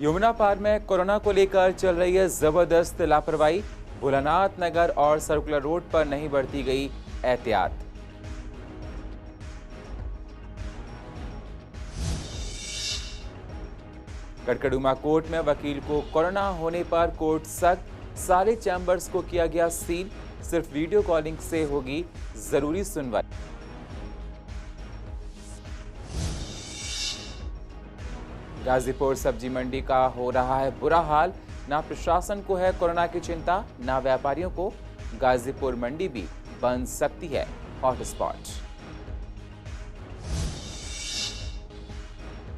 यमुना पार में कोरोना को लेकर चल रही है जबरदस्त लापरवाही। भोलानाथ नगर और सर्कुलर रोड पर नहीं बरती गई एहतियात। कड़कड़ुमा कोर्ट में वकील को कोरोना होने पर कोर्ट सख्त, सारे चैम्बर्स को किया गया सील। सिर्फ वीडियो कॉलिंग से होगी जरूरी सुनवाई। गाजीपुर सब्जी मंडी का हो रहा है बुरा हाल। ना प्रशासन को है कोरोना की चिंता, ना व्यापारियों को। गाजीपुर मंडी भी बन सकती है हॉटस्पॉट।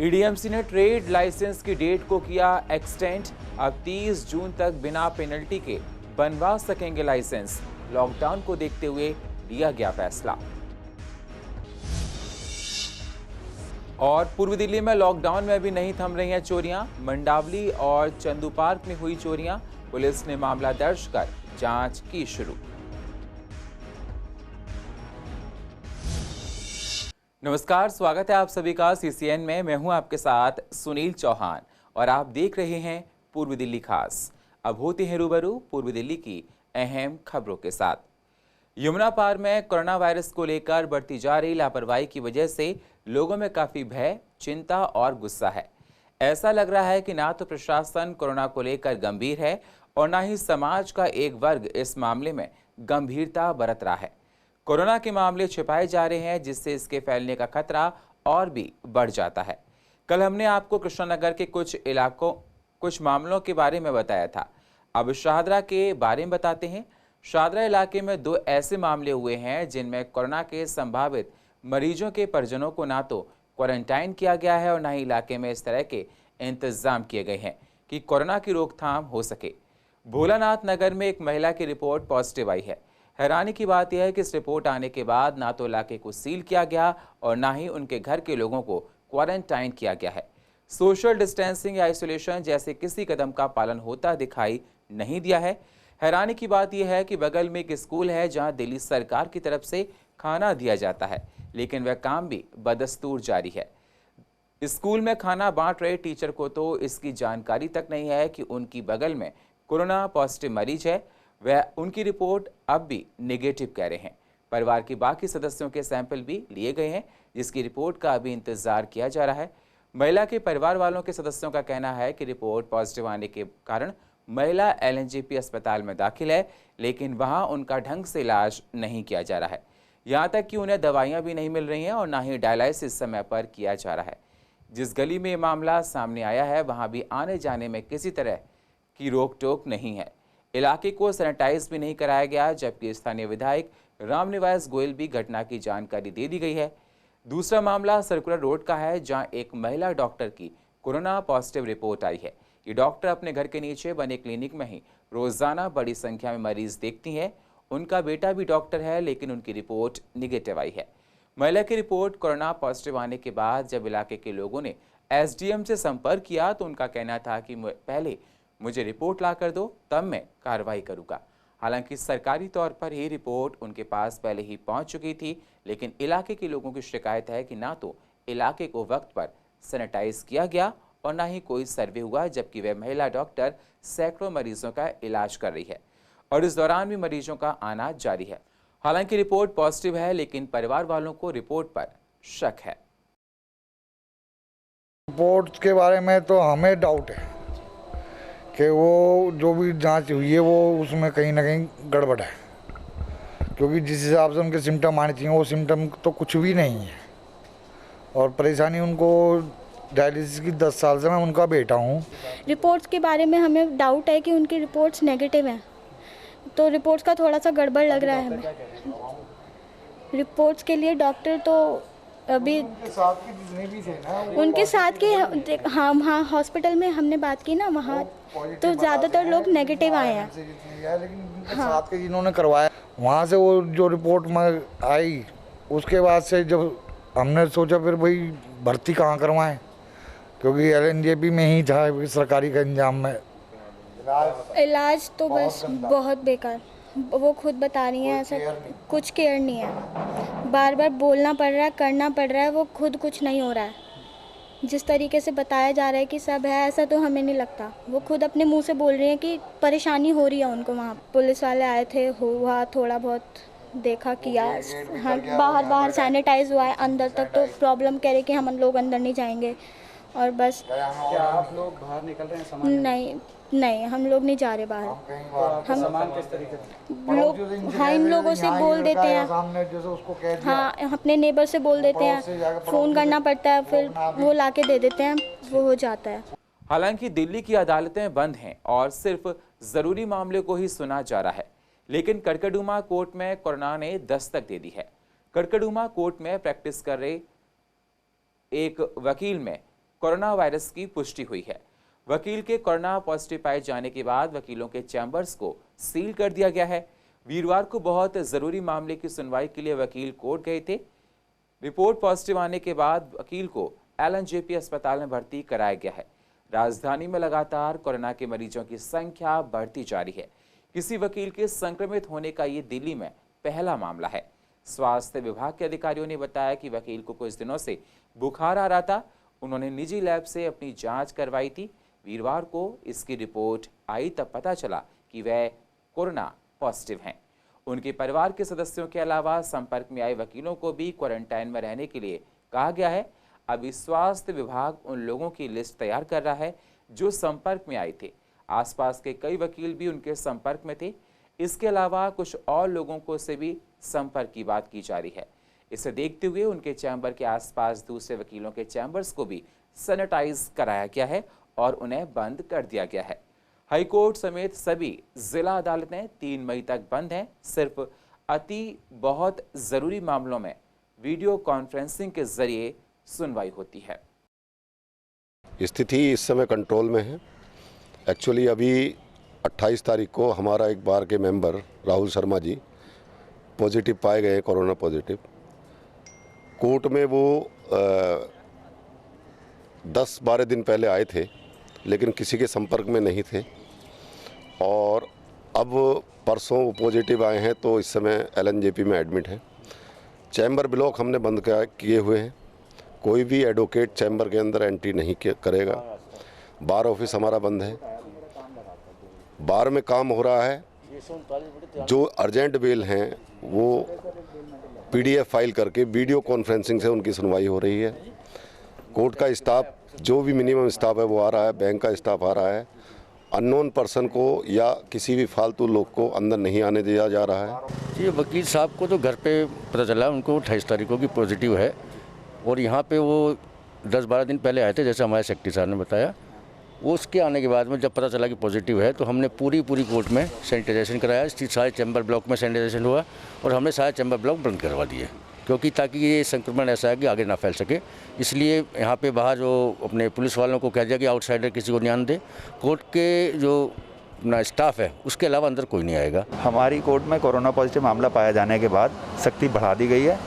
ईडीएमसी ने ट्रेड लाइसेंस की डेट को किया एक्सटेंड। अब 30 जून तक बिना पेनल्टी के बनवा सकेंगे लाइसेंस। लॉकडाउन को देखते हुए लिया गया फैसला। और पूर्वी दिल्ली में लॉकडाउन में भी नहीं थम रही हैं चोरियां। मंडावली और चंदू पार्क में हुई चोरियां। पुलिस ने मामला दर्ज कर जांच की शुरू। नमस्कार, स्वागत है आप सभी का सीसीएन में। मैं हूं आपके साथ सुनील चौहान और आप देख रहे हैं पूर्वी दिल्ली खास। अब होते हैं रूबरू पूर्वी दिल्ली की अहम खबरों के साथ। यमुना पार में कोरोना वायरस को लेकर बढ़ती जा रही लापरवाही की वजह से लोगों में काफी भय, चिंता और गुस्सा है। ऐसा लग रहा है कि ना तो प्रशासन कोरोना को लेकर गंभीर है और ना ही समाज का एक वर्ग इस मामले में गंभीरता बरत रहा है। कोरोना के मामले छिपाए जा रहे हैं, जिससे इसके फैलने का खतरा और भी बढ़ जाता है। कल हमने आपको कृष्णानगर के कुछ मामलों के बारे में बताया था। अब शाहदरा के बारे में बताते हैं। शाहदरा इलाके में 2 ऐसे मामले हुए हैं जिनमें कोरोना के संभावित मरीजों के परिजनों को ना तो क्वारंटाइन किया गया है और ना ही इलाके में इस तरह के इंतजाम किए गए हैं कि कोरोना की रोकथाम हो सके। भोलानाथ नगर में एक महिला की रिपोर्ट पॉजिटिव आई है। हैरानी की बात यह है कि इस रिपोर्ट आने के बाद ना तो इलाके को सील किया गया और ना ही उनके घर के लोगों को क्वारंटाइन किया गया है। सोशल डिस्टेंसिंग या आइसोलेशन जैसे किसी कदम का पालन होता दिखाई नहीं दिया है। हैरानी की बात यह है कि बगल में एक स्कूल है जहां दिल्ली सरकार की तरफ से खाना दिया जाता है, लेकिन वह काम भी बदस्तूर जारी है। स्कूल में खाना बांट रहे टीचर को तो इसकी जानकारी तक नहीं है कि उनकी बगल में कोरोना पॉजिटिव मरीज है। वह उनकी रिपोर्ट अब भी नेगेटिव कह रहे हैं। परिवार के बाकी सदस्यों के सैंपल भी लिए गए हैं, जिसकी रिपोर्ट का अभी इंतजार किया जा रहा है। महिला के परिवार वालों के सदस्यों का कहना है कि रिपोर्ट पॉजिटिव आने के कारण महिला एलएनजेपी अस्पताल में दाखिल है, लेकिन वहां उनका ढंग से इलाज नहीं किया जा रहा है। यहाँ तक कि उन्हें दवाइयाँ भी नहीं मिल रही हैं और ना ही डायलिसिस समय पर किया जा रहा है। जिस गली में ये मामला सामने आया है वहाँ भी आने जाने में किसी तरह की रोक टोक नहीं है। इलाके को सैनिटाइज भी नहीं कराया गया, जबकि स्थानीय विधायक रामनिवास गोयल भी घटना की जानकारी दे दी गई है। दूसरा मामला सर्कुलर रोड का है, जहाँ एक महिला डॉक्टर की कोरोना पॉजिटिव रिपोर्ट आई है। ये डॉक्टर अपने घर के नीचे बने क्लिनिक में ही रोजाना बड़ी संख्या में मरीज देखती हैं। उनका बेटा भी डॉक्टर है, लेकिन उनकी रिपोर्ट निगेटिव आई है। महिला की रिपोर्ट कोरोना पॉजिटिव आने के बाद जब इलाके के लोगों ने एसडीएम से संपर्क किया तो उनका कहना था कि पहले मुझे रिपोर्ट ला कर दो, तब मैं कार्रवाई करूंगा। हालांकि सरकारी तौर पर ये रिपोर्ट उनके पास पहले ही पहुंच चुकी थी, लेकिन इलाके के लोगों की शिकायत है कि ना तो इलाके को वक्त पर सैनिटाइज किया गया और ना ही कोई सर्वे हुआ, जबकि वह महिला डॉक्टर सैकड़ों मरीजों का इलाज कर रही है और इस दौरान भी मरीजों का आना जारी है। हालांकि रिपोर्ट पॉजिटिव है, लेकिन परिवार वालों को रिपोर्ट पर शक है। रिपोर्ट के बारे में तो हमें डाउट है कि वो जो भी जांच हुई है वो उसमें कहीं ना कहीं गड़बड़ है, क्योंकि जिस हिसाब से उनके सिम्टम आने चाहिए वो सिम्टम तो कुछ भी नहीं है। और परेशानी उनको डायलिसिस की 10 साल से मैं उनका बेटा हूँ। रिपोर्ट्स के बारे में हमें डाउट है कि उनकी रिपोर्ट्स नेगेटिव हैं, तो रिपोर्ट्स का थोड़ा सा गड़बड़ लग रहा है हमें। रिपोर्ट्स के लिए डॉक्टर तो अभी उनके साथ के जितने भी थे ना, उनके साथ के हाँ हॉस्पिटल में हमने बात की ना, वहाँ तो ज़्यादातर लोग नेगेटिव आए हैं। लेकिन उनके साथ के जिन्होंने करवाया वहाँ से वो जो रिपोर्ट में आई, उसके बाद से जब हमने सोचा फिर भाई भर्ती कहाँ करवाएं, क्योंकि एलएनजेपी में ही था सरकारी का इंजाम में इलाज तो बस बहुत बेकार। वो खुद बता रही हैं ऐसा कुछ केयर नहीं है, बार बार बोलना पड़ रहा है, करना पड़ रहा है, वो खुद कुछ नहीं हो रहा है। जिस तरीके से बताया जा रहा है कि सब है, ऐसा तो हमें नहीं लगता। वो खुद अपने मुंह से बोल रही हैं कि परेशानी हो रही है उनको। वहाँ पुलिस वाले आए थे, हुआ थोड़ा बहुत देखा किया। हाँ, बाहर सैनिटाइज हुआ है, अंदर तक तो प्रॉब्लम कह रहे कि हम लोग अंदर नहीं जाएंगे और बस। क्या आप लोग बाहर निकल रहे हैं सामान? नहीं, हम लोग नहीं जा रहे बाहर। हम सामान किस तरीके से लोग, हाँ, इन लोगों से बोल देते हैं, हाँ, अपने नेबर से बोल देते हैं, फ़ोन करना पड़ता है, फिर वो लाके दे देते हैं, वो हो जाता है। हालांकि दिल्ली की अदालतें बंद हैं और सिर्फ जरूरी मामले को ही सुना जा रहा है, लेकिन कड़कड़डूमा कोर्ट में कोरोना ने दस्तक दे दी है। कड़कड़डूमा कोर्ट में प्रैक्टिस कर रहे एक वकील में कोरोना वायरस की पुष्टि हुई है। वकील के कोरोना पॉजिटिव पाए जाने के बाद वकीलों के चैम्बर्स को सील कर दिया गया है। वीरवार को बहुत जरूरी मामले की सुनवाई के लिए वकील कोर्ट गए थे। रिपोर्ट पॉजिटिव आने के बाद वकील को LNJP अस्पताल में भर्ती कराया गया है। राजधानी में लगातार कोरोना के मरीजों की संख्या बढ़ती जा रही है। किसी वकील के संक्रमित होने का ये दिल्ली में पहला मामला है। स्वास्थ्य विभाग के अधिकारियों ने बताया कि वकील को कुछ दिनों से बुखार आ रहा था। उन्होंने निजी लैब से अपनी जांच करवाई थी। वीरवार को इसकी रिपोर्ट आई तब पता चला कि वह कोरोना पॉजिटिव हैं। उनके परिवार के सदस्यों के अलावा संपर्क में आए वकीलों को भी क्वारंटाइन में रहने के लिए कहा गया है। अभी स्वास्थ्य विभाग उन लोगों की लिस्ट तैयार कर रहा है जो संपर्क में आए थे। आसपास के कई वकील भी उनके संपर्क में थे। इसके अलावा कुछ और लोगों को से भी संपर्क की बात की जा रही है। इसे देखते हुए उनके चैम्बर के आसपास दूसरे वकीलों के चैम्बर्स को भी सैनिटाइज कराया गया है और उन्हें बंद कर दिया गया है। हाईकोर्ट समेत सभी जिला अदालतें 3 मई तक बंद हैं। सिर्फ अति बहुत जरूरी मामलों में वीडियो कॉन्फ्रेंसिंग के जरिए सुनवाई होती है। स्थिति इस समय कंट्रोल में है। एक्चुअली अभी 28 तारीख को हमारा एक बार के मेंबर राहुल शर्मा जी पॉजिटिव पाए गए, कोरोना पॉजिटिव। कोर्ट में वो 10-12 दिन पहले आए थे, लेकिन किसी के संपर्क में नहीं थे और अब परसों वो पॉजिटिव आए हैं, तो इस समय LNJP में एडमिट हैं। चैम्बर ब्लॉक हमने बंद किए हुए हैं। कोई भी एडवोकेट चैम्बर के अंदर एंट्री नहीं करेगा। बार ऑफिस हमारा बंद है। बार में काम हो रहा है। जो अर्जेंट बेल हैं वो PDF फाइल करके वीडियो कॉन्फ्रेंसिंग से उनकी सुनवाई हो रही है। कोर्ट का स्टाफ, जो भी मिनिमम स्टाफ है वो आ रहा है। बैंक का स्टाफ आ रहा है। अननोन पर्सन को या किसी भी फालतू लोग को अंदर नहीं आने दिया जा रहा है। ये वकील साहब को तो घर पे पता चला उनको 28 तारीख को कि पॉजिटिव है और यहाँ पे वो 10-12 दिन पहले आए थे, जैसे हमारे सेक्रेटरी साहब ने बताया। वो उसके आने के बाद में जब पता चला कि पॉजिटिव है तो हमने पूरी कोर्ट में सैनिटाइजेशन कराया। सारे चैम्बर ब्लॉक में सैनिटाइजेशन हुआ और हमने सारे चैम्बर ब्लॉक बंद करवा दिए, क्योंकि ताकि ये संक्रमण ऐसा है कि आगे ना फैल सके। इसलिए यहाँ पे बाहर जो अपने पुलिस वालों को कह दिया कि आउटसाइडर किसी को नहीं आने दे। कोर्ट के जो अपना स्टाफ है उसके अलावा अंदर कोई नहीं आएगा। हमारी कोर्ट में कोरोना पॉजिटिव मामला पाया जाने के बाद सख्ती बढ़ा दी गई है।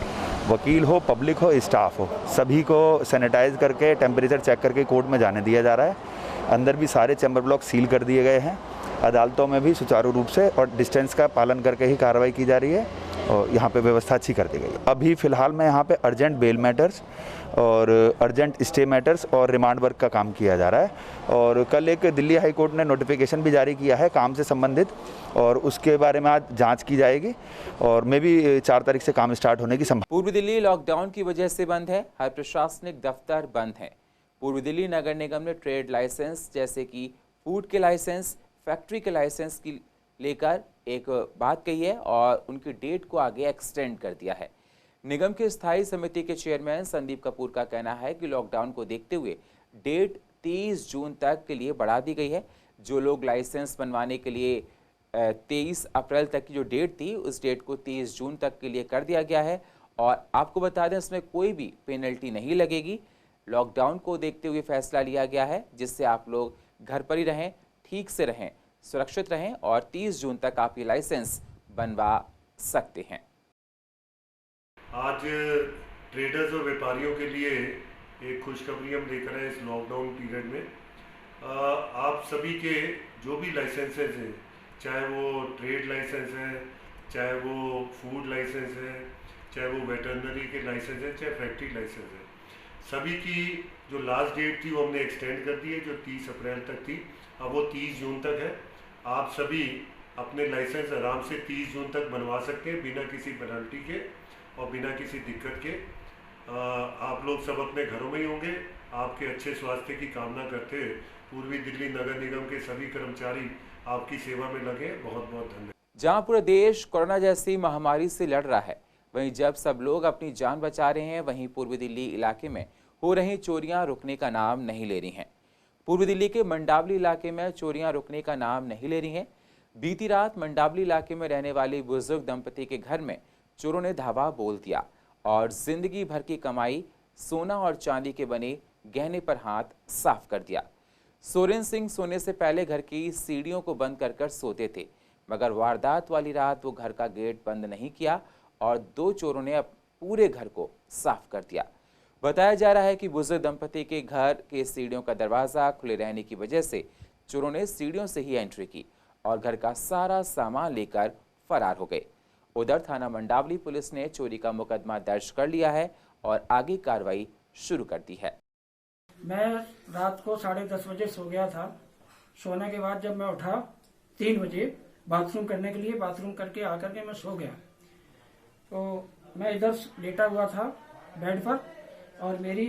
वकील हो, पब्लिक हो, स्टाफ हो, सभी को सैनिटाइज करके टेम्परेचर चेक करके कोर्ट में जाने दिया जा रहा है। अंदर भी सारे चैम्बर ब्लॉक सील कर दिए गए हैं। अदालतों में भी सुचारू रूप से और डिस्टेंस का पालन करके ही कार्रवाई की जा रही है और यहाँ पे व्यवस्था अच्छी कर दी गई है। अभी फ़िलहाल में यहाँ पे अर्जेंट बेल मैटर्स और अर्जेंट स्टे मैटर्स और रिमांड वर्क का काम किया जा रहा है। और कल एक दिल्ली हाई कोर्ट ने नोटिफिकेशन भी जारी किया है काम से संबंधित, और उसके बारे में आज जांच की जाएगी और मे भी 4 तारीख से काम स्टार्ट होने की संभावना। पूर्व दिल्ली लॉकडाउन की वजह से बंद है। हर प्रशासनिक दफ्तर बंद है। पूर्व दिल्ली नगर निगम ने ट्रेड लाइसेंस जैसे कि फूड के लाइसेंस, फैक्ट्री के लाइसेंस की लेकर एक बात कही है और उनकी डेट को आगे एक्सटेंड कर दिया है। निगम के स्थायी समिति के चेयरमैन संदीप कपूर का कहना है कि लॉकडाउन को देखते हुए डेट 23 जून तक के लिए बढ़ा दी गई है। जो लोग लाइसेंस बनवाने के लिए 23 अप्रैल तक की जो डेट थी उस डेट को 23 जून तक के लिए कर दिया गया है। और आपको बता दें इसमें कोई भी पेनल्टी नहीं लगेगी। लॉकडाउन को देखते हुए फैसला लिया गया है जिससे आप लोग घर पर ही रहें, ठीक से रहें, सुरक्षित रहें और 30 जून तक आप ये लाइसेंस बनवा सकते हैं। आज ट्रेडर्स और व्यापारियों के लिए एक खुशखबरी हम लेकर आए इस लॉकडाउन पीरियड में। आप सभी के जो भी लाइसेंसेस हैं, चाहे वो ट्रेड लाइसेंस है, चाहे वो फूड लाइसेंस है, चाहे वो वेटरनरी के लाइसेंस है, चाहे फैक्ट्री लाइसेंस है, सभी की जो लास्ट डेट थी वो हमने एक्सटेंड कर दी है, जो 30 अप्रैल तक थी, अब वो 30 जून तक है। आप सभी अपने लाइसेंस आराम से 30 जून तक बनवा सकते हैं बिना किसी पेनल्टी के और बिना किसी दिक्कत के। आप लोग सब अपने घरों में ही होंगे। आपके अच्छे स्वास्थ्य की कामना करते हुए पूर्वी दिल्ली नगर निगम के सभी कर्मचारी आपकी सेवा में लगे। बहुत बहुत धन्यवाद। जहां पूरा देश कोरोना जैसी महामारी से लड़ रहा है, वहीं जब सब लोग अपनी जान बचा रहे हैं, वहीं पूर्वी दिल्ली इलाके में हो रही चोरियां रुकने का नाम नहीं ले रही हैं। पूर्वी दिल्ली के मंडावली इलाके में चोरियां रुकने का नाम नहीं ले रही हैं। बीती रात मंडावली इलाके में रहने वाली बुजुर्ग दंपति के घर में चोरों ने धावा बोल दिया और जिंदगी भर की कमाई सोना और चांदी के बने गहने पर हाथ साफ कर दिया। सोरेन सिंह सोने से पहले घर की सीढ़ियों को बंद कर सोते थे, मगर वारदात वाली रात वो घर का गेट बंद नहीं किया और दो चोरों ने अब पूरे घर को साफ कर दिया। बताया जा रहा है कि बुजुर्ग दंपति के घर के सीढ़ियों का दरवाजा खुले रहने की वजह से चोरों ने सीढ़ियों से ही एंट्री की और घर का सारा सामान लेकर फरार हो गए। उधर थाना मंडावली पुलिस ने चोरी का मुकदमा दर्ज कर लिया है और आगे कार्रवाई शुरू कर दी है। मैं रात को 10:30 बजे सो गया था। सोने के बाद जब मैं उठा 3 बजे बाथरूम करने के लिए, बाथरूम करके आकर के मैं सो गया। तो मैं इधर लेटा हुआ था बेड पर और मेरी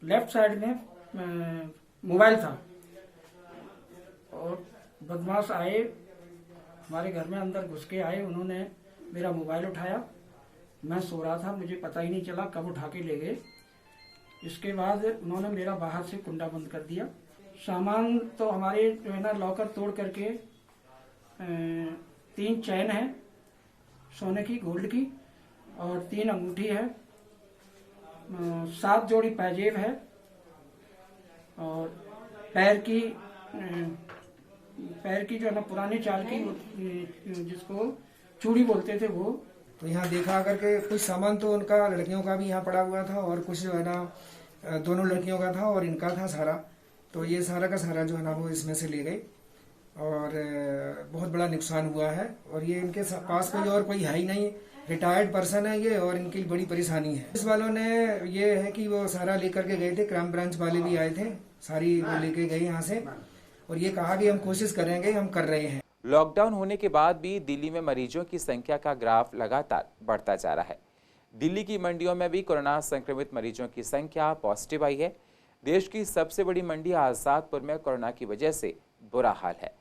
लेफ्ट साइड में मोबाइल था और बदमाश आए, हमारे घर में अंदर घुस के आए। उन्होंने मेरा मोबाइल उठाया। मैं सो रहा था, मुझे पता ही नहीं चला कब उठा के ले गए। इसके बाद उन्होंने मेरा बाहर से कुंडा बंद कर दिया। सामान तो हमारे जो है ना लॉकर तोड़ करके 3 चैन है सोने की, गोल्ड की, और 3 अंगूठी है, 7 जोड़ी पायजेब है और पैर की जो है ना पुरानी चाल की, जिसको चूड़ी बोलते थे वो। तो यहाँ देखा करके कुछ सामान तो उनका लड़कियों का भी यहाँ पड़ा हुआ था और कुछ जो है ना दोनों लड़कियों का था और इनका था सारा। तो ये सारा का सारा जो है ना वो इसमें से ले गए और बहुत बड़ा नुकसान हुआ है। और ये इनके पास कोई और कोई है ही नहीं, रिटायर्ड पर्सन है ये और इनकी बड़ी परेशानी है। पुलिस वालों ने ये है कि वो सारा लेकर के गए थे, क्राइम ब्रांच वाले भी आए थे, सारी वो लेके गए यहाँ से और ये कहा कि हम कोशिश करेंगे, हम कर रहे हैं। लॉकडाउन होने के बाद भी दिल्ली में मरीजों की संख्या का ग्राफ लगातार बढ़ता जा रहा है। दिल्ली की मंडियों में भी कोरोना संक्रमित मरीजों की संख्या पॉजिटिव आई है। देश की सबसे बड़ी मंडी आजादपुर में कोरोना की वजह से बुरा हाल है।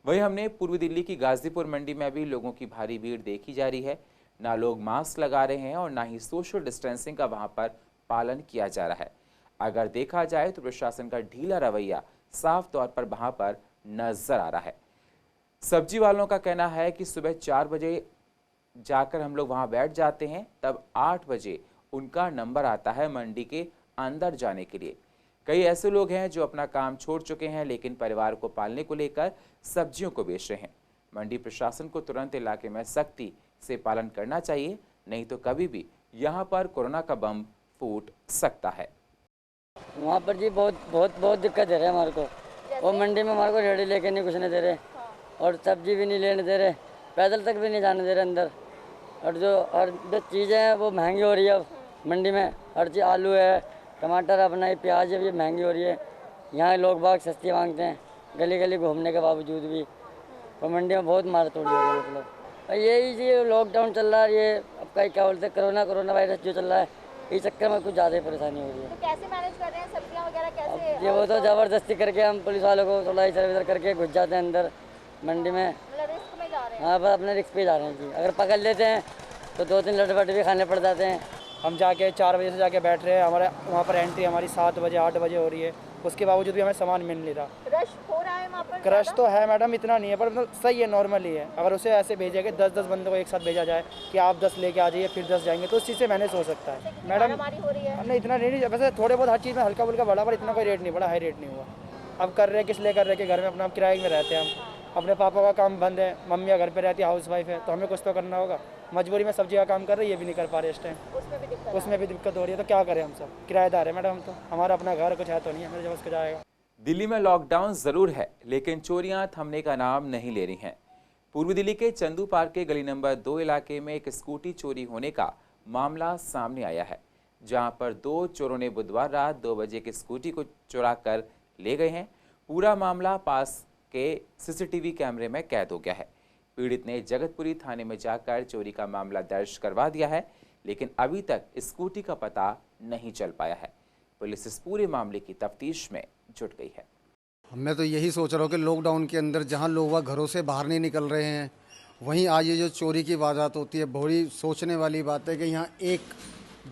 वहीं हमने पूर्वी दिल्ली की गाजीपुर मंडी में भी लोगों की भारी भीड़ देखी जा रही है। ना लोग मास्क लगा रहे हैं और ना ही सोशल डिस्टेंसिंग का वहां पर पालन किया जा रहा है। अगर देखा जाए तो प्रशासन का ढीला रवैया साफ तौर पर वहां पर नजर आ रहा है। सब्जी वालों का कहना है कि सुबह 4 बजे जाकर हम लोग वहां बैठ जाते हैं, तब 8 बजे उनका नंबर आता है मंडी के अंदर जाने के लिए। कई ऐसे लोग हैं जो अपना काम छोड़ चुके हैं, लेकिन परिवार को पालने को लेकर सब्जियों को बेच रहे हैं। मंडी प्रशासन को तुरंत इलाके में सख्ती से पालन करना चाहिए, नहीं तो कभी भी यहाँ पर कोरोना का बम फूट सकता है। वहाँ पर जी बहुत दिक्कत दे रहे हैं हमारे को। और मंडी में हमारे को रेडी लेके नहीं घुसने दे रहे और सब्जी भी नहीं लेने दे रहे, पैदल तक भी नहीं जाने दे रहे अंदर। और जो चीज़ें हैं वो महंगी हो रही है अब मंडी में। हर चीज़, आलू है, टमाटर, अपना ये प्याज है, ये महंगी हो रही है। यहाँ लोग बाग सस्ती मांगते हैं गली गली घूमने के बावजूद भी। और मंडी में बहुत मार तोड़ी हो रही है। मतलब यही जी लॉकडाउन चल रहा है, ये अब कहीं क्या बोलते हैं कोरोना वायरस जो चल रहा है, इस चक्कर में कुछ ज़्यादा ही परेशानी हो रही है। तो कैसे मैनेज कर रहे हैं सब्जियां वगैरह कैसे? ये वो तो ज़बरदस्ती करके हम पुलिस वालों को थोड़ा इधर उधर करके घुस जाते हैं अंदर मंडी में। मतलब रिस्क में जा रहे हैं? हाँ, बस अपने रिस्क पे जा रहे हैं जी। अगर पकड़ लेते हैं तो 2-3 लटपट भी खाने पड़ जाते हैं। हम जाके 4 बजे से जाके बैठ रहे हैं, हमारे वहाँ पर एंट्री हमारी 7 बजे 8 बजे हो रही है, उसके बावजूद भी हमें सामान मिल नहीं रहा। रश हो रहा है वहाँ पर? क्रश तो है मैडम, इतना नहीं है पर मतलब सही है, नॉर्मल ही है। अगर उसे ऐसे भेजा कि 10-10 बंदों को एक साथ भेजा जाए कि आप 10 लेके आ जाइए फिर 10 जाएंगे, तो उस चीज़ से मैनेज हो सकता है मैडम। हो रही है हमने इतना रेट, वैसे थोड़े बहुत हर चीज़ में हल्का फुल्का बढ़ा, पर इतना कोई रेट नहीं बढ़ा, हाई रेट नहीं हुआ। अब कर रहे हैं किस लिए कर रहे हैं कि घर में अपना किराए में रहते हैं हम, अपने पापा का काम बंद है, मम्मी घर पे रहती है, हाउस वाइफ है, तो हमें कुछ तो करना होगा। मजबूरी में सब्जी का काम कर रहे हैं, ये भी नहीं कर पा रहे इस टाइम, उसमें भी दिक्कत हो रही है। तो क्या करें, हम सब किराएदार है मैडम, हम तो, हमारा अपना घर कुछ है तो नहीं है, मेरे जब उसको जाएगा। दिल्ली में लॉकडाउन जरूर है, लेकिन चोरियां थमने का नाम नहीं ले रही हैं। पूर्वी दिल्ली के चंदू पार्क के गली नंबर 2 इलाके में एक स्कूटी चोरी होने का मामला सामने आया है। जहां पर 2 चोरों ने बुधवार रात 2 बजे की स्कूटी को चुरा कर ले गए हैं। पूरा मामला पास के सीसीटीवी कैमरे में कैद हो गया है। पीड़ित ने जगतपुरी थाने में जाकर चोरी का मामला दर्ज करवा दिया है, लेकिन अभी तक स्कूटी का पता नहीं चल पाया है। पुलिस इस पूरे मामले की तफ्तीश में जुट गई है। मैं तो यही सोच रहा हूँ कि लॉकडाउन के अंदर जहाँ लोग घरों से बाहर नहीं निकल रहे हैं, वहीं आज ये जो चोरी की वारदात होती है, बड़ी सोचने वाली बात है कि यहाँ 1,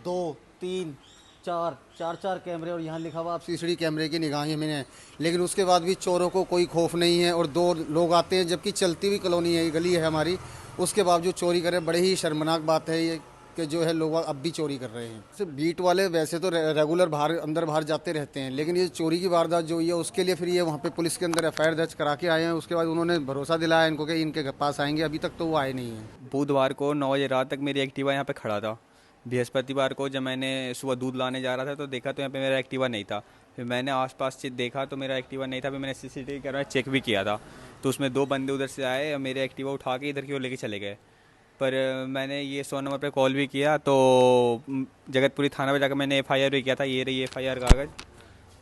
2, 3, 4 कैमरे और यहाँ लिखा हुआ आप सीसीटीवी कैमरे की निगाहें में है, लेकिन उसके बाद भी चोरों को कोई खौफ नहीं है और 2 लोग आते हैं, जबकि चलती हुई कॉलोनी है, गली है हमारी, उसके बावजूद चोरी करें। बड़े ही शर्मनाक बात है ये कि जो है लोग अब भी चोरी कर रहे हैं। सिर्फ बीट वाले वैसे तो रेगुलर अंदर बाहर जाते रहते हैं, लेकिन ये चोरी की वारदात जो हुई है उसके लिए फिर ये वहाँ पे पुलिस के अंदर FIR दर्ज करा के आए हैं। उसके बाद उन्होंने भरोसा दिलाया इनको कि इनके पास आएंगे, अभी तक तो वो आए नहीं हैं। बुधवार को 9 बजे रात तक मेरी एक्टिवा यहाँ पे खड़ा था। बृहस्पतिवार को जब मैंने सुबह दूध लाने जा रहा था तो देखा तो यहाँ पे मेरा एक्टिवा नहीं था। फिर मैंने आसपास देखा तो मेरा एक्टिवा नहीं था। फिर मैंने CCTV कैमरा चेक भी किया था तो उसमें 2 बंदे उधर से आए और मेरे एक्टिवा उठा के इधर की ओर लेके चले गए। पर मैंने ये 100 नंबर पे कॉल भी किया तो जगतपुरी थाना पे जाकर मैंने FIR भी किया था। ये रही FIR कागज़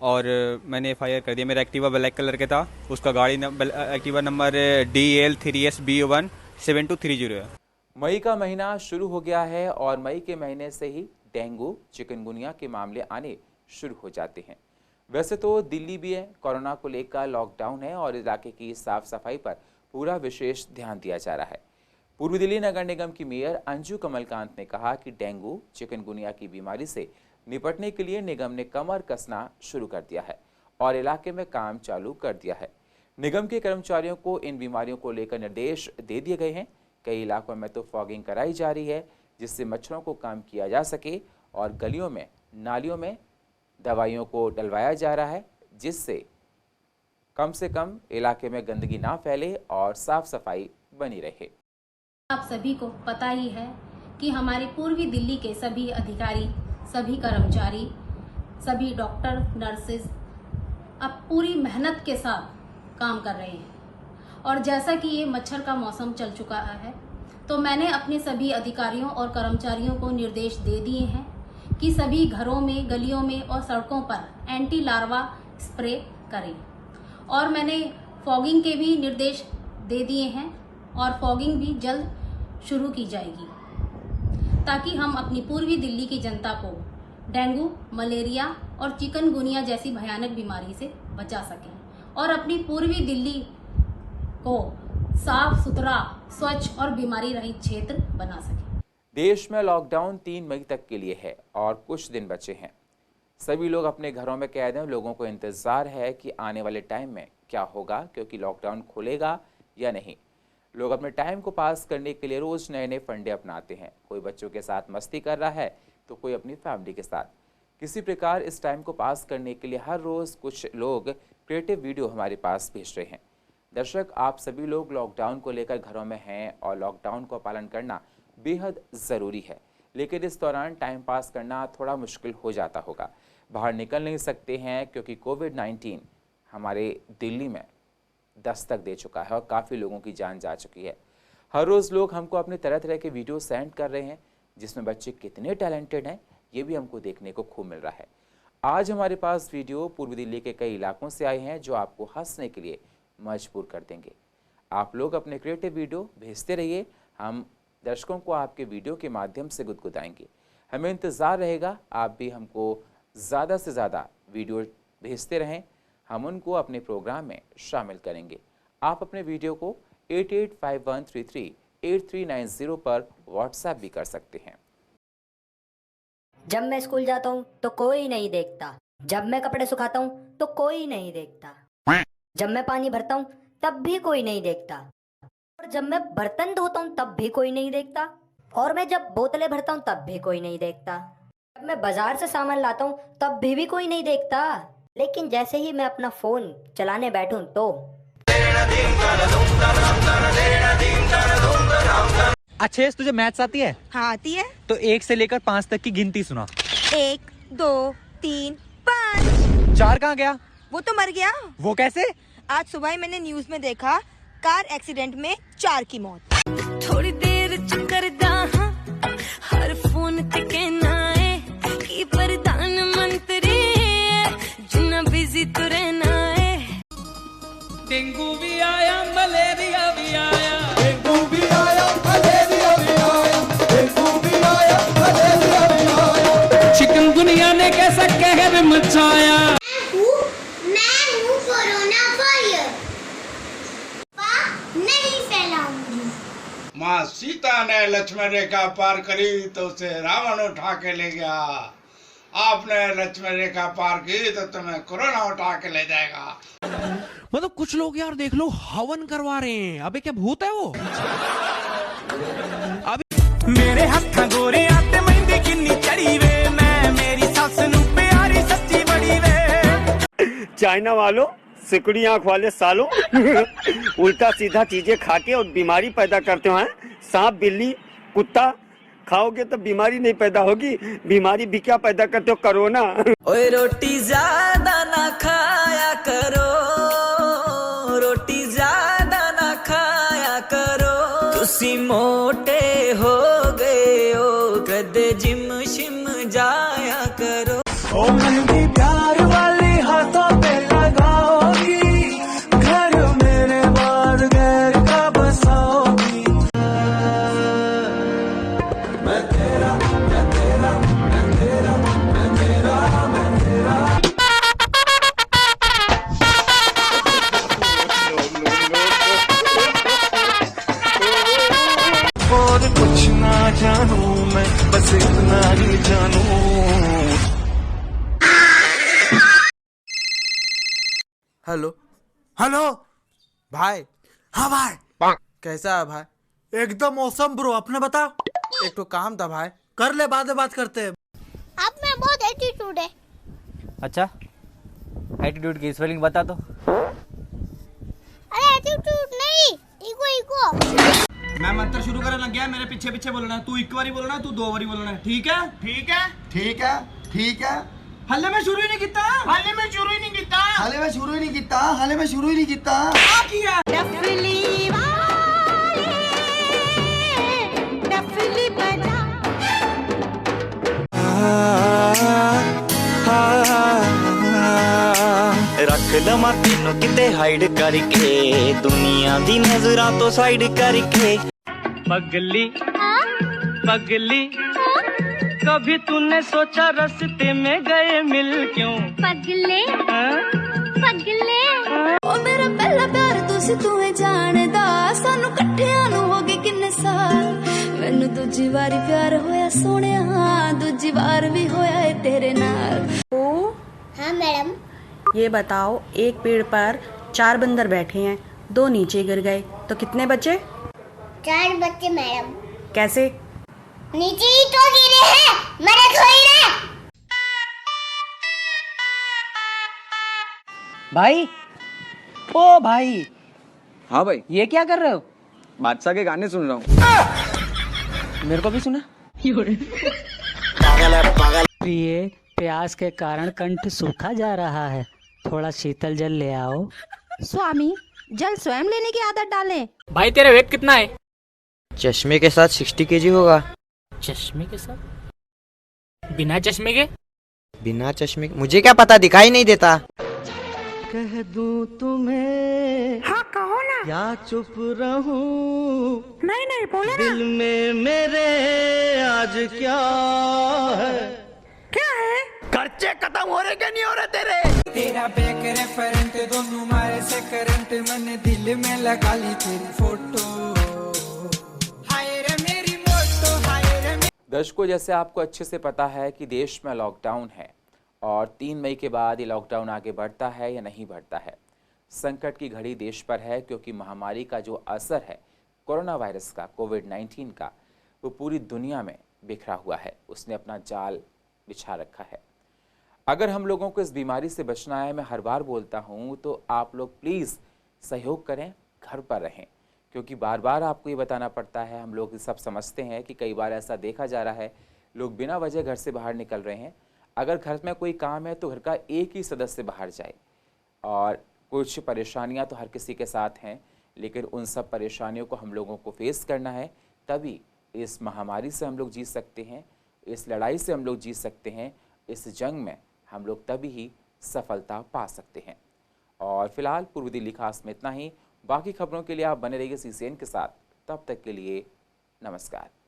और मैंने FIR कर दिया। मेरा एक्टिवा ब्लैक कलर के था, उसका एक्टिवा नंबर DL 3SB1 7230 है। मई का महीना शुरू हो गया है और मई के महीने से ही डेंगू चिकनगुनिया के मामले आने शुरू हो जाते हैं। वैसे तो दिल्ली भी है, कोरोना को लेकर लॉकडाउन है और इलाके की साफ सफाई पर पूरा विशेष ध्यान दिया जा रहा है। पूर्वी दिल्ली नगर निगम की मेयर अंजू कमलकांत ने कहा कि डेंगू चिकनगुनिया की बीमारी से निपटने के लिए निगम ने कमर कसना शुरू कर दिया है और इलाके में काम चालू कर दिया है। निगम के कर्मचारियों को इन बीमारियों को लेकर निर्देश दे दिए गए हैं। कई इलाकों में तो फॉगिंग कराई जा रही है जिससे मच्छरों को कम किया जा सके और गलियों में नालियों में दवाइयों को डलवाया जा रहा है जिससे कम से कम इलाके में गंदगी ना फैले और साफ सफाई बनी रहे। आप सभी को पता ही है कि हमारे पूर्वी दिल्ली के सभी अधिकारी, सभी कर्मचारी, सभी डॉक्टर, नर्सेज अब पूरी मेहनत के साथ काम कर रहे हैं और जैसा कि ये मच्छर का मौसम चल चुका है तो मैंने अपने सभी अधिकारियों और कर्मचारियों को निर्देश दे दिए हैं कि सभी घरों में, गलियों में और सड़कों पर एंटी लार्वा स्प्रे करें और मैंने फॉगिंग के भी निर्देश दे दिए हैं और फॉगिंग भी जल्द शुरू की जाएगी ताकि हम अपनी पूर्वी दिल्ली की जनता को डेंगू, मलेरिया और चिकनगुनिया जैसी भयानक बीमारी से बचा सकें और अपनी पूर्वी दिल्ली को साफ सुथरा, स्वच्छ और बीमारी रहित क्षेत्र बना सकें। देश में लॉकडाउन 3 मई तक के लिए है और कुछ दिन बचे हैं। सभी लोग अपने घरों में कैद हैं। लोगों को इंतजार है कि आने वाले टाइम में क्या होगा, क्योंकि लॉकडाउन खुलेगा या नहीं। लोग अपने टाइम को पास करने के लिए रोज नए नए फंडे अपनाते हैं। कोई बच्चों के साथ मस्ती कर रहा है तो कोई अपनी फैमिली के साथ। किसी प्रकार इस टाइम को पास करने के लिए हर रोज कुछ लोग क्रिएटिव वीडियो हमारे पास भेज रहे हैं। दर्शक, आप सभी लोग लॉकडाउन को लेकर घरों में हैं और लॉकडाउन का पालन करना बेहद ज़रूरी है, लेकिन इस दौरान टाइम पास करना थोड़ा मुश्किल हो जाता होगा। बाहर निकल नहीं सकते हैं क्योंकि कोविड-19 हमारे दिल्ली में दस्तक दे चुका है और काफ़ी लोगों की जान जा चुकी है। हर रोज़ लोग हमको अपने तरह तरह के वीडियो सेंड कर रहे हैं जिसमें बच्चे कितने टैलेंटेड हैं ये भी हमको देखने को खूब मिल रहा है। आज हमारे पास वीडियो पूर्वी दिल्ली के कई इलाकों से आए हैं जो आपको हंसने के लिए मजबूर कर देंगे। आप लोग अपने क्रिएटिव वीडियो भेजते रहिए, हम दर्शकों को आपके वीडियो के माध्यम से गुदगुदाएंगे। हमें इंतज़ार रहेगा आप भी हमको ज़्यादा से ज़्यादा वीडियो भेजते रहें, हम उनको अपने प्रोग्राम में शामिल करेंगे। आप अपने वीडियो को 8851338390 पर व्हाट्सएप भी कर सकते हैं। जब मैं स्कूल जाता हूँ तो कोई नहीं देखता, जब मैं कपड़े सुखाता हूँ तो कोई नहीं देखता, जब मैं पानी भरता हूँ तब भी कोई नहीं देखता, और जब मैं बर्तन धोता हूँ तब भी कोई नहीं देखता, और मैं जब बोतलें भरता हूँ तब भी कोई नहीं देखता, जब मैं बाजार से सामान लाता हूँ तब भी कोई नहीं देखता, लेकिन जैसे ही मैं अपना फोन चलाने बैठूं तो अच्छे, तुझे मैथ्स आती है? हाँ आती है। तो 1 से लेकर 5 तक की गिनती सुना। 1 2 3 5। 4 कहाँ गया? वो तो मर गया। वो कैसे? आज सुबह ही मैंने न्यूज में देखा, कार एक्सीडेंट में 4 की मौत। थोड़ी देर चक्कर दा हर फोन ते कहना है कि जहाँ सीता ने लक्ष्मण रेखा पार करी तो उसे रावण उठा के ले गया। आपने लक्ष्मण रेखा पार की तो तुम्हें कोरोना उठा के ले जाएगा। मतलब कुछ लोग यार देख लो हवन करवा रहे हैं। अबे क्या भूत है वो? अभी मेरे हाथ गोरे आते मेहंदी किन्नी चढ़ी वे, मैं मेरी सास नू प्यारी सच्ची बड़ी वे। चाइना वालों, सिकुड़ी आंख वाले सालों, उल्टा सीधा चीजें खा के और बीमारी पैदा करते हैं। सांप बिल्ली कुत्ता खाओगे तो बीमारी नहीं पैदा होगी, बीमारी भी क्या पैदा करते हो, कोरोना। ओए रोटी ज्यादा ना खाया करो, रोटी ज्यादा ना खाया करो, तुसी मोटे हो गए हो, कदे जिम शिम जाया करो। ओ मेहंदी प्यार वाली हाथों पे लगाओगी, घर मेरे बाद घर का बसाओगी। मैं तेरा मैं तेरा मैं तेरा मैं तेरा मैं तेरा। और कुछ ना जानू मैं, बस इतना ही जानू। हेलो हेलो भाई। हाँ भाई, कैसा है भाई? एकदम मौसम ब्रो, अपने बता। एक तो काम था भाई, कर ले, बाद में बात करते हैं। आप में बहुत एटीट्यूड है। अच्छा, एटीट्यूड की स्पेलिंग बता तो। अरे एटीट्यूड नहीं, इको इको। मैं मंत्र शुरू करने लग गया, मेरे पीछे पीछे बोलना है। तू एक बारी बोलना है, तू दो बारी बोलना है, ठीक है? ठीक है ठीक है ठीक है। हल्ले में शुरू ही नहीं किया, हल्ले में शुरू ही नहीं किया, हल्ले में शुरू ही नहीं किया, हल्ले में शुरू ही नहीं किया। क्या किया? डफली वाले, डफली बजा। रख लमा तीनों किते हाइड करके, दुनिया दी नजरां तो साइड करके। पगली पगली, कभी तूने सोचा रास्ते में गए मिल क्यों? पगले पगले, ओ मेरा पहला प्यार तुसी तू जानदा, सानू इकट्ठियां नू हो गए किन्ने साल। मैनू दूजी बारी प्यार होया सोहणिया, दूजी बार भी होया है तेरे नाल। हाँ मैडम। ये बताओ, एक पेड़ पर 4 बंदर बैठे हैं, 2 नीचे गिर गए तो कितने बचे? 4 बच्चे मैडम। कैसे? नीचे ही तो गिरे हैं, मेरे थोड़ी ना। भाई, ओ भाई। हाँ भाई। ये क्या कर रहे हो? बादशाह के गाने सुन रहा हूँ। मेरे को भी सुना। प्रिय, प्यास के कारण कंठ सूखा जा रहा है, थोड़ा शीतल जल ले आओ। स्वामी, जल स्वयं लेने की आदत डालें। भाई तेरा वेट कितना है? चश्मे के साथ 60 kg होगा। चश्मे के साथ? बिना चश्मे के? बिना चश्मे के मुझे क्या पता, दिखाई नहीं देता। कह दूं तुम्हें, हाँ कहो ना, या चुप रहूं? नहीं नहीं बोले ना। दिल में मेरे आज क्या है? क्या है? खर्चे खत्म हो रहे क्या नहीं हो रहे तेरे? तेरा बैक रेफरेंट दोनों मारे से करंट, मैंने दिल में लगा ली तेरी फोटो। हाय रे मेरी मोटो, हाय रे। दर्शकों, जैसे आपको अच्छे से पता है कि देश में लॉकडाउन है और 3 मई के बाद ये लॉकडाउन आगे बढ़ता है या नहीं बढ़ता है। संकट की घड़ी देश पर है, क्योंकि महामारी का जो असर है कोरोना वायरस का, कोविड-19 का, वो पूरी दुनिया में बिखरा हुआ है। उसने अपना जाल बिछा रखा है। अगर हम लोगों को इस बीमारी से बचना है, मैं हर बार बोलता हूँ, तो आप लोग प्लीज़ सहयोग करें, घर पर रहें, क्योंकि बार बार आपको ये बताना पड़ता है। हम लोग सब समझते हैं कि कई बार ऐसा देखा जा रहा है, लोग बिना वजह घर से बाहर निकल रहे हैं। अगर घर में कोई काम है तो घर का एक ही सदस्य बाहर जाए। और कुछ परेशानियां तो हर किसी के साथ हैं, लेकिन उन सब परेशानियों को हम लोगों को फेस करना है, तभी इस महामारी से हम लोग जीत सकते हैं, इस लड़ाई से हम लोग जीत सकते हैं, इस जंग में हम लोग तभी ही सफलता पा सकते हैं। और फिलहाल पूर्व दिल्ली खास में इतना ही। बाकी खबरों के लिए आप बने रहिए CCN के साथ। तब तक के लिए नमस्कार।